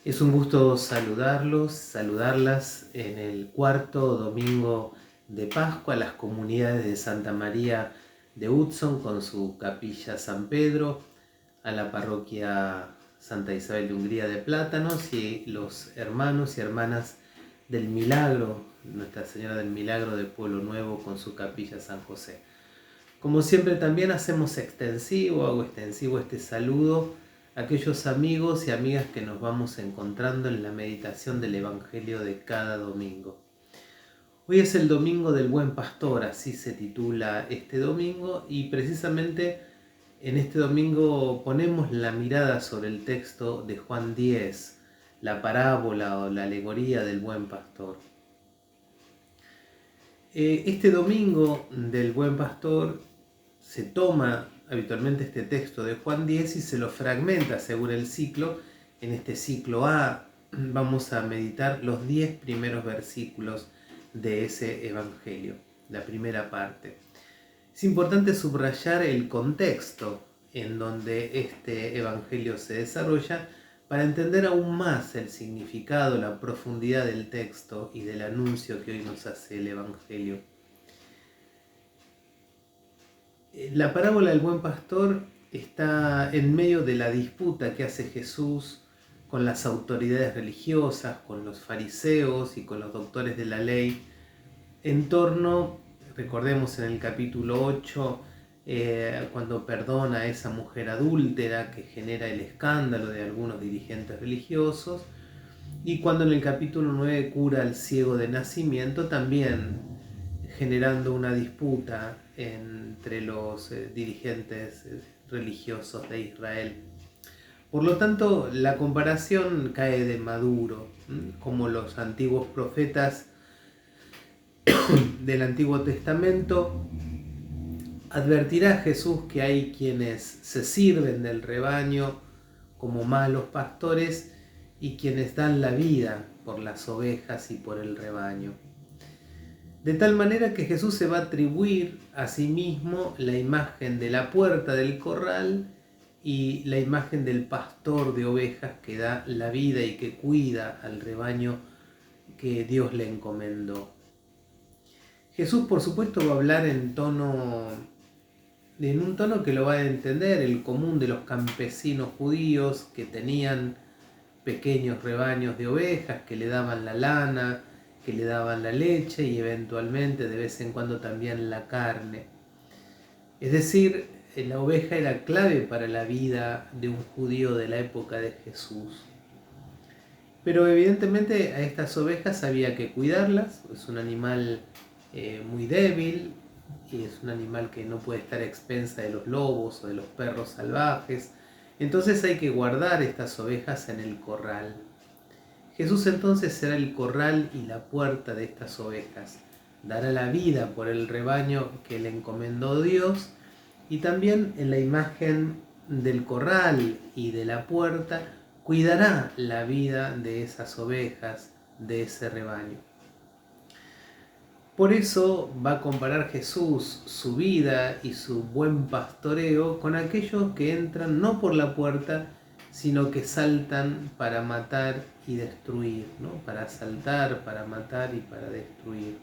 Es un gusto saludarlas en el cuarto domingo de Pascua, las comunidades de Santa María de Hudson con su capilla San Pedro, a la parroquia Santa Isabel de Hungría de Plátanos y los hermanos y hermanas del Milagro, Nuestra Señora del Milagro de Pueblo Nuevo con su capilla San José. Como siempre también hago extensivo este saludo a aquellos amigos y amigas que nos vamos encontrando en la meditación del Evangelio de cada domingo. Hoy es el Domingo del Buen Pastor, así se titula este domingo, y precisamente en este domingo ponemos la mirada sobre el texto de Juan 10, la parábola o la alegoría del Buen Pastor. Este domingo del Buen Pastor se toma habitualmente este texto de Juan 10 y se lo fragmenta según el ciclo. En este ciclo A vamos a meditar los 10 primeros versículos de ese evangelio, la primera parte. Es importante subrayar el contexto en donde este evangelio se desarrolla para entender aún más el significado, la profundidad del texto y del anuncio que hoy nos hace el evangelio. La parábola del buen pastor está en medio de la disputa que hace Jesús con las autoridades religiosas, con los fariseos y con los doctores de la ley, en torno, recordemos en el capítulo 8, cuando perdona a esa mujer adúltera que genera el escándalo de algunos dirigentes religiosos, y cuando en el capítulo 9 cura al ciego de nacimiento, también generando una disputa entre los dirigentes religiosos de Israel. Por lo tanto, la comparación cae de maduro, como los antiguos profetas del Antiguo Testamento. Advertirá Jesús que hay quienes se sirven del rebaño como malos pastores y quienes dan la vida por las ovejas y por el rebaño. De tal manera que Jesús se va a atribuir a sí mismo la imagen de la puerta del corral y la imagen del pastor de ovejas que da la vida y que cuida al rebaño que Dios le encomendó. Jesús, por supuesto, va a hablar en un tono que lo va a entender el común de los campesinos judíos que tenían pequeños rebaños de ovejas, que le daban la lana, que le daban la leche y eventualmente de vez en cuando también la carne. Es decir, la oveja era clave para la vida de un judío de la época de Jesús. Pero evidentemente a estas ovejas había que cuidarlas, es un animal muy débil y es un animal que no puede estar a expensa de los lobos o de los perros salvajes. Entonces hay que guardar estas ovejas en el corral. Jesús entonces será el corral y la puerta de estas ovejas. Dará la vida por el rebaño que le encomendó Dios, y también en la imagen del corral y de la puerta cuidará la vida de esas ovejas, de ese rebaño. Por eso va a comparar Jesús su vida y su buen pastoreo con aquellos que entran no por la puerta, sino que saltan para matar y destruir, ¿no? Para asaltar, para matar y para destruir.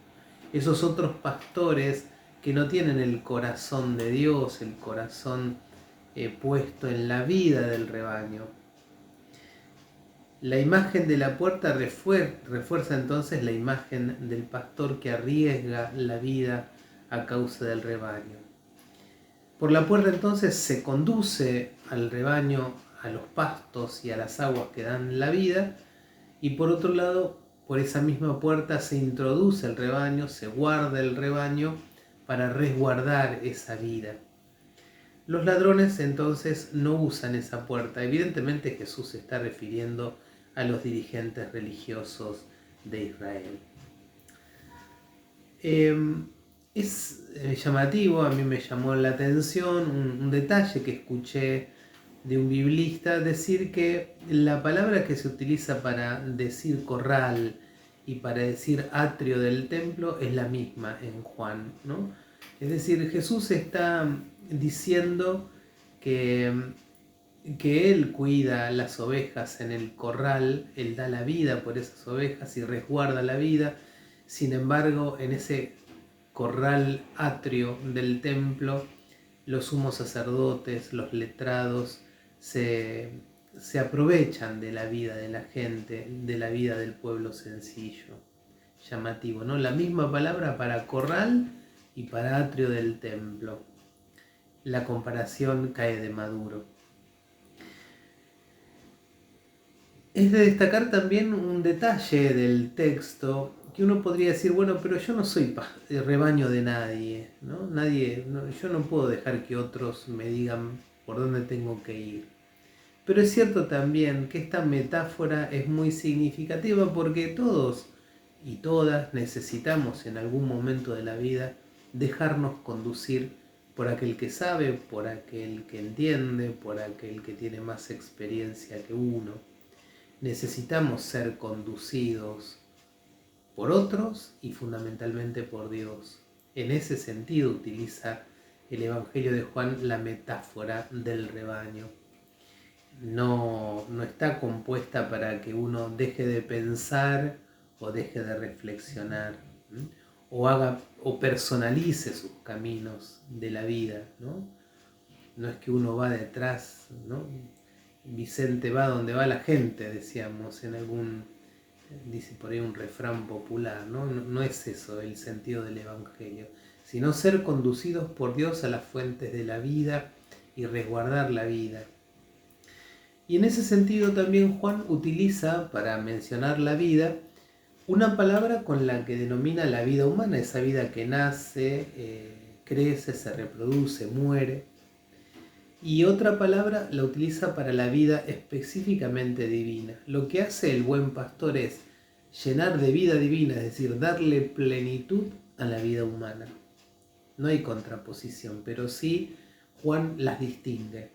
Esos otros pastores que no tienen el corazón de Dios, el corazón puesto en la vida del rebaño. La imagen de la puerta refuerza entonces la imagen del pastor que arriesga la vida a causa del rebaño. Por la puerta entonces se conduce al rebaño a los pastos y a las aguas que dan la vida, y por otro lado, por esa misma puerta se introduce el rebaño, se guarda el rebaño para resguardar esa vida. Los ladrones entonces no usan esa puerta. Evidentemente Jesús se está refiriendo a los dirigentes religiosos de Israel. Es llamativo, a mí me llamó la atención un detalle que escuché de un biblista decir que la palabra que se utiliza para decir corral y para decir atrio del templo es la misma en Juan, ¿no? Es decir, Jesús está diciendo que que Él cuida las ovejas en el corral, Él da la vida por esas ovejas y resguarda la vida. Sin embargo, en ese corral atrio del templo, los sumos sacerdotes, los letrados, se aprovechan de la vida de la gente, de la vida del pueblo sencillo. Llamativo, ¿no? La misma palabra para corral y para atrio del templo. La comparación cae de maduro. Es de destacar también un detalle del texto que uno podría decir, bueno, pero yo no soy rebaño de nadie, ¿no? Yo no puedo dejar que otros me digan por dónde tengo que ir. Pero es cierto también que esta metáfora es muy significativa porque todos y todas necesitamos en algún momento de la vida dejarnos conducir por aquel que sabe, por aquel que entiende, por aquel que tiene más experiencia que uno. Necesitamos ser conducidos por otros y fundamentalmente por Dios. En ese sentido utiliza el Evangelio de Juan la metáfora del rebaño. No está compuesta para que uno deje de pensar o deje de reflexionar, ¿sí? o personalice sus caminos de la vida, ¿no? No es que uno va detrás, ¿no? Vicente va donde va la gente, decíamos en algún, dice por ahí un refrán popular, ¿no? No es eso el sentido del Evangelio, sino ser conducidos por Dios a las fuentes de la vida y resguardar la vida. Y en ese sentido también Juan utiliza, para mencionar la vida, una palabra con la que denomina la vida humana, esa vida que nace, crece, se reproduce, muere. Y otra palabra la utiliza para la vida específicamente divina. Lo que hace el buen pastor es llenar de vida divina, es decir, darle plenitud a la vida humana. No hay contraposición, pero sí Juan las distingue.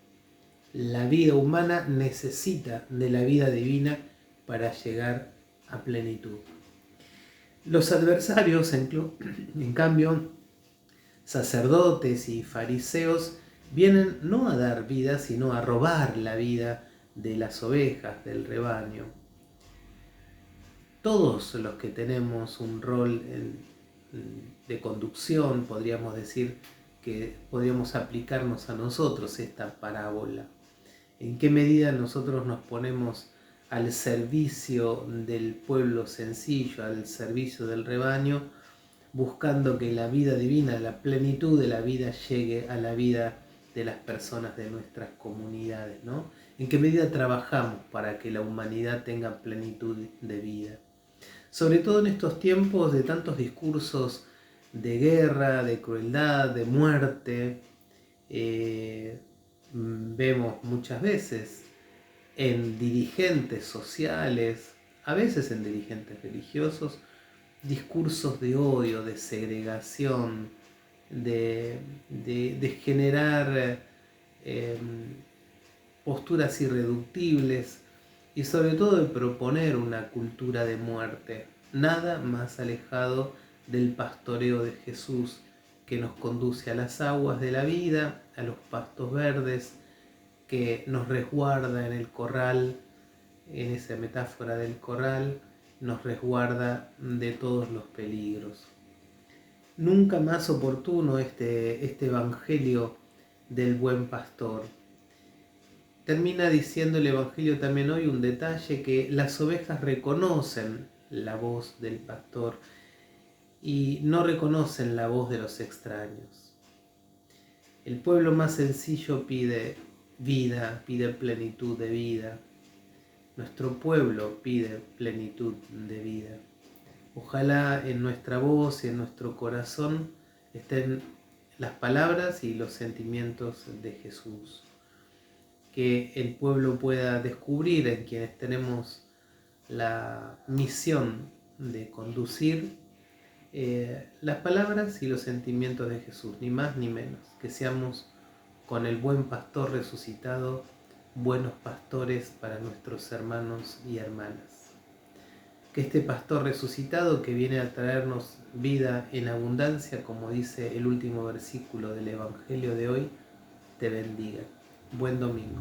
La vida humana necesita de la vida divina para llegar a plenitud. Los adversarios, en cambio, sacerdotes y fariseos, vienen no a dar vida, sino a robar la vida de las ovejas, del rebaño. Todos los que tenemos un rol de conducción, podríamos decir que podríamos aplicarnos a nosotros esta parábola. ¿En qué medida nosotros nos ponemos al servicio del pueblo sencillo, al servicio del rebaño, buscando que la vida divina, la plenitud de la vida llegue a la vida de las personas de nuestras comunidades, ¿no? ¿En qué medida trabajamos para que la humanidad tenga plenitud de vida? Sobre todo en estos tiempos de tantos discursos de guerra, de crueldad, de muerte, vemos muchas veces en dirigentes sociales, a veces en dirigentes religiosos, discursos de odio, de segregación, de generar posturas irreductibles y sobre todo de proponer una cultura de muerte, nada más alejado del pastoreo de Jesús que nos conduce a las aguas de la vida, a los pastos verdes, que nos resguarda en el corral, en esa metáfora del corral, nos resguarda de todos los peligros. Nunca más oportuno este evangelio del buen pastor. Termina diciendo el evangelio también hoy un detalle, que las ovejas reconocen la voz del pastor y no reconocen la voz de los extraños. El pueblo más sencillo pide vida, pide plenitud de vida. Nuestro pueblo pide plenitud de vida. Ojalá en nuestra voz y en nuestro corazón estén las palabras y los sentimientos de Jesús. Que el pueblo pueda descubrir en quienes tenemos la misión de conducir las palabras y los sentimientos de Jesús, ni más ni menos. Que seamos con el buen pastor resucitado, buenos pastores para nuestros hermanos y hermanas. Que este pastor resucitado, que viene a traernos vida en abundancia, como dice el último versículo del Evangelio de hoy, te bendiga. Buen domingo.